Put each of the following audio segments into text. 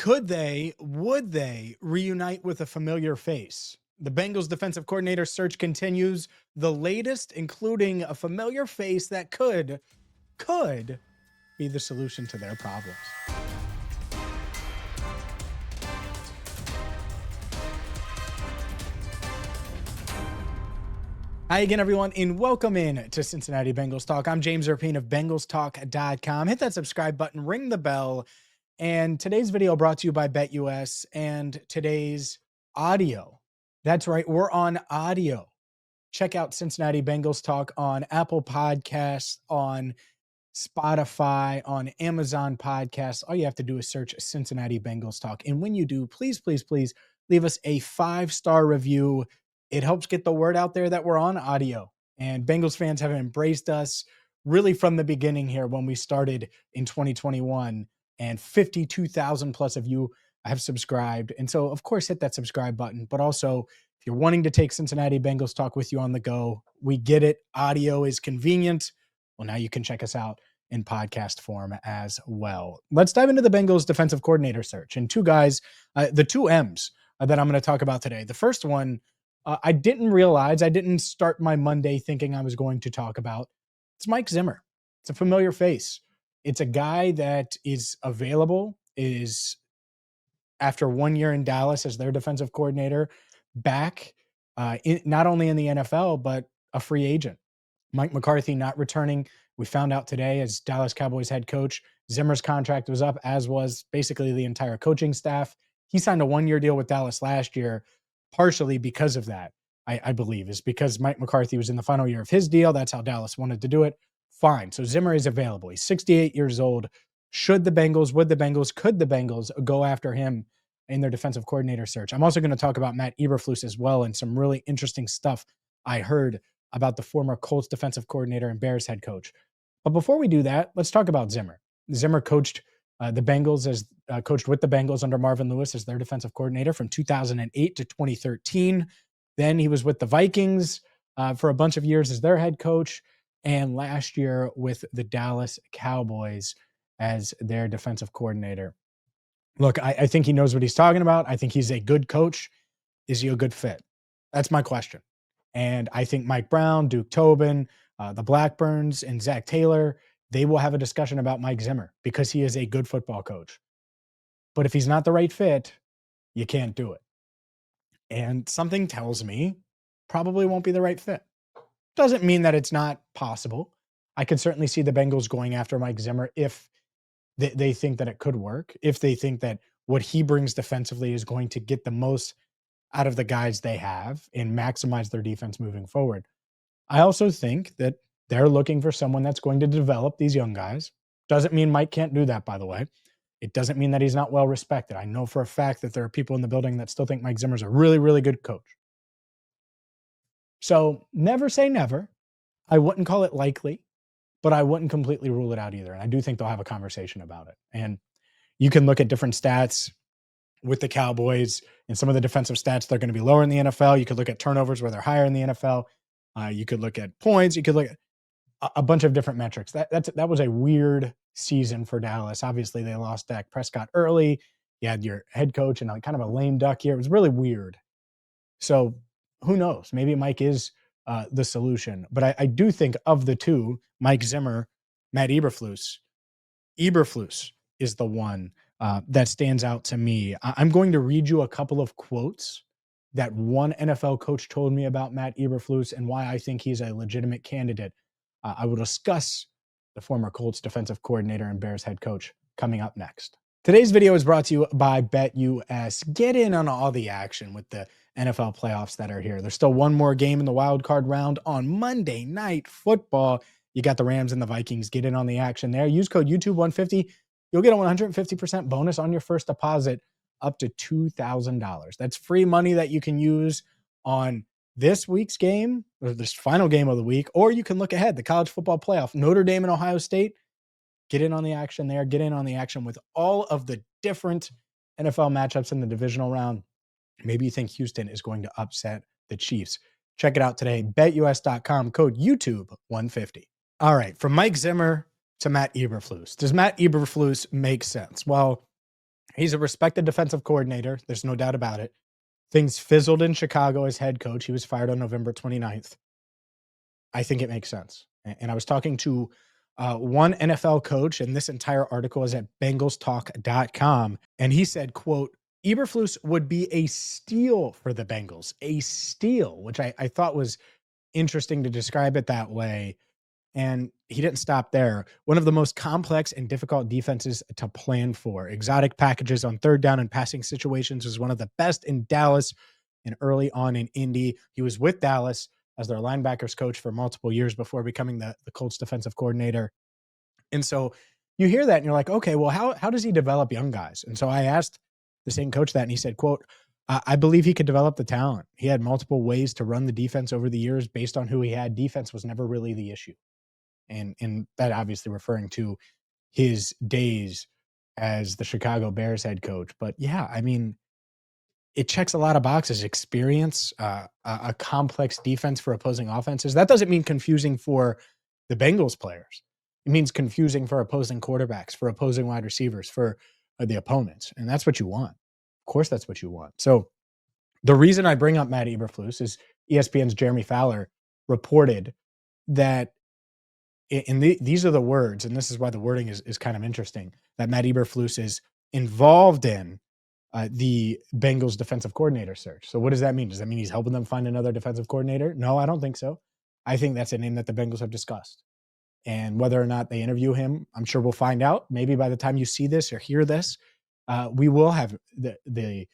Would they reunite with a familiar face? The Bengals defensive coordinator search continues. The latest, including a familiar face that could be the solution to their problems. Hi again, everyone, and welcome in to Cincinnati Bengals Talk. I'm James Rapien of BengalsTalk.com. Hit that subscribe button, ring the bell. And today's video brought to you by BetUS and today's audio. That's right, we're on audio. Check out Cincinnati Bengals Talk on Apple Podcasts, on Spotify, on Amazon Podcasts. All you have to do is search Cincinnati Bengals Talk. And when you do, please leave us a 5-star review. It helps get the word out there that we're on audio. And Bengals fans have embraced us really from the beginning here when we started in 2021. And 52,000 plus of you have subscribed. And so, of course, hit that subscribe button. But also, if you're wanting to take Cincinnati Bengals Talk with you on the go, we get it. Audio is convenient. Well, now you can check us out in podcast form as well. Let's dive into the Bengals defensive coordinator search. And two guys, the two M's that I'm going to talk about today. The first one, I didn't start my Monday thinking I was going to talk about. It's Mike Zimmer. It's a familiar face. It's a guy that is available, is after 1 year in Dallas as their defensive coordinator, back not only in the NFL, but a free agent. Mike McCarthy not returning. We found out today as Dallas Cowboys head coach, Zimmer's contract was up, as was basically the entire coaching staff. He signed a 1-year deal with Dallas last year, partially because of that, I believe, is because Mike McCarthy was in the final year of his deal. That's how Dallas wanted to do it. Fine. So Zimmer is available. He's 68 years old. Could the Bengals go after him in their defensive coordinator search? I'm also going to talk about Matt Eberflus as well and some really interesting stuff I heard about the former Colts defensive coordinator and Bears head coach. But before we do that, let's talk about Zimmer. Zimmer coached the Bengals coached with the Bengals under Marvin Lewis as their defensive coordinator from 2008 to 2013. Then he was with the Vikings for a bunch of years as their head coach, and last year with the Dallas Cowboys as their defensive coordinator. Look, I think he knows what he's talking about. I think he's a good coach. Is he a good fit? That's my question. And I think Mike Brown, Duke Tobin, the Blackburns, and Zach Taylor, they will have a discussion about Mike Zimmer because he is a good football coach. But if he's not the right fit, you can't do it. And something tells me probably won't be the right fit. Doesn't mean that it's not possible. I could certainly see the Bengals going after Mike Zimmer if they think that it could work, if they think that what he brings defensively is going to get the most out of the guys they have and maximize their defense moving forward. I also think that they're looking for someone that's going to develop these young guys. Doesn't mean Mike can't do that, by the way. It doesn't mean that he's not well respected. I know for a fact that there are people in the building that still think Mike Zimmer's a really, really good coach. So never say never. I wouldn't call it likely, but I wouldn't completely rule it out either. And I do think they'll have a conversation about it. And you can look at different stats with the Cowboys and some of the defensive stats. They're going to be lower in the NFL. You could look at turnovers where they're higher in the NFL. You could look at points. You could look at a bunch of different metrics. That was a weird season for Dallas. Obviously, they lost Dak Prescott early. You had your head coach and kind of a lame duck year. It was really weird. So who knows? Maybe Mike is the solution. But I do think of the two, Mike Zimmer, Matt Eberflus is the one that stands out to me. I'm going to read you a couple of quotes that one NFL coach told me about Matt Eberflus and why I think he's a legitimate candidate. I will discuss the former Colts defensive coordinator and Bears head coach coming up next. Today's video is brought to you by BetUS. Get in on all the action with the NFL playoffs that are here. There's still one more game in the wild card round on Monday Night Football. You got the Rams and the Vikings. Get in on the action there. Use code YouTube150. You'll get a 150% bonus on your first deposit up to $2,000. That's free money that you can use on this week's game, or this final game of the week, or you can look ahead, the college football playoff, Notre Dame and Ohio State. Get in on the action there. Get in on the action with all of the different NFL matchups in the divisional round. Maybe you think Houston is going to upset the Chiefs. Check it out today. BetUS.com, code YouTube150. All right, from Mike Zimmer to Matt Eberflus. Does Matt Eberflus make sense? Well, He's a respected defensive coordinator. There's no doubt about it. Things fizzled in Chicago as head coach. He was fired on November 29th. I think it makes sense. And I was talking to one NFL coach, and this entire article is at bengalstalk.com. And he said, quote, Eberflus would be a steal for the Bengals, a steal, which I thought was interesting to describe it that way. And he didn't stop there. One of the most complex and difficult defenses to plan for. Exotic packages on third down and passing situations was one of the best in Dallas and early on in Indy. He was with Dallas as their linebackers coach for multiple years before becoming the Colts defensive coordinator. And so you hear that and you're like, okay, well, how does he develop young guys? And so I asked the same coach that, and he said, quote, I believe he could develop the talent. He had multiple ways to run the defense over the years based on who he had. Defense was never really the issue. And that obviously referring to his days as the Chicago Bears head coach. But yeah, I mean, it checks a lot of boxes. Experience, a complex defense for opposing offenses. That doesn't mean confusing for the Bengals players. It means confusing for opposing quarterbacks, for opposing wide receivers, for the opponents. And that's what you want. Of course, that's what you want. So the reason I bring up Matt Eberflus is ESPN's Jeremy Fowler reported that these are the words, and this is why the wording is kind of interesting, that Matt Eberflus is involved in the Bengals defensive coordinator search. So what does that mean? Does that mean he's helping them find another defensive coordinator? No, I don't think so. I think that's a name that the Bengals have discussed. And whether or not they interview him, I'm sure we'll find out. Maybe by the time you see this or hear this, we will have the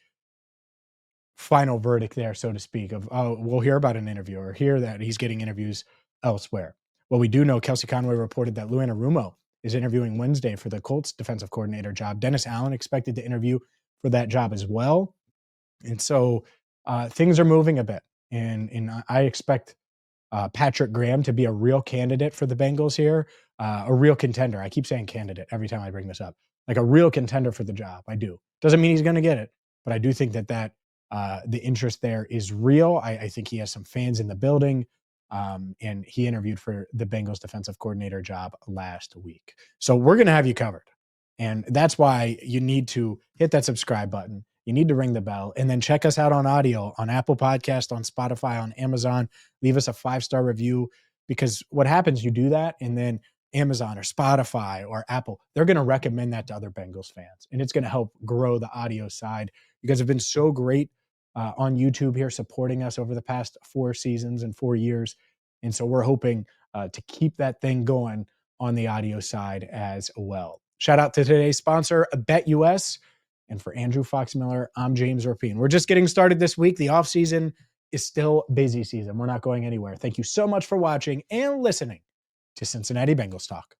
final verdict there, so to speak, of, oh, we'll hear about an interview or hear that he's getting interviews elsewhere. Well, we do know Kelsey Conway reported that Lou Anarumo is interviewing Wednesday for the Colts defensive coordinator job. Dennis Allen expected to interview for that job as well. And so things are moving a bit. And I expect Patrick Graham to be a real candidate for the Bengals here, a real contender. I keep saying candidate every time I bring this up. Like a real contender for the job. I do. Doesn't mean he's going to get it, but I do think that the interest there is real. I think he has some fans in the building. And he interviewed for the Bengals defensive coordinator job last week. So we're going to have you covered. And that's why you need to hit that subscribe button. You need to ring the bell and then check us out on audio on Apple Podcast, on Spotify, on Amazon. Leave us a 5-star review, because what happens, you do that and then Amazon or Spotify or Apple, they're going to recommend that to other Bengals fans. And it's going to help grow the audio side. You guys have been so great on YouTube here, supporting us over the past 4 seasons and 4 years. And so we're hoping to keep that thing going on the audio side as well. Shout out to today's sponsor, BetUS. And for Andrew Fox-Miller, I'm James Rapien. We're just getting started this week. The offseason is still busy season. We're not going anywhere. Thank you so much for watching and listening to Cincinnati Bengals Talk.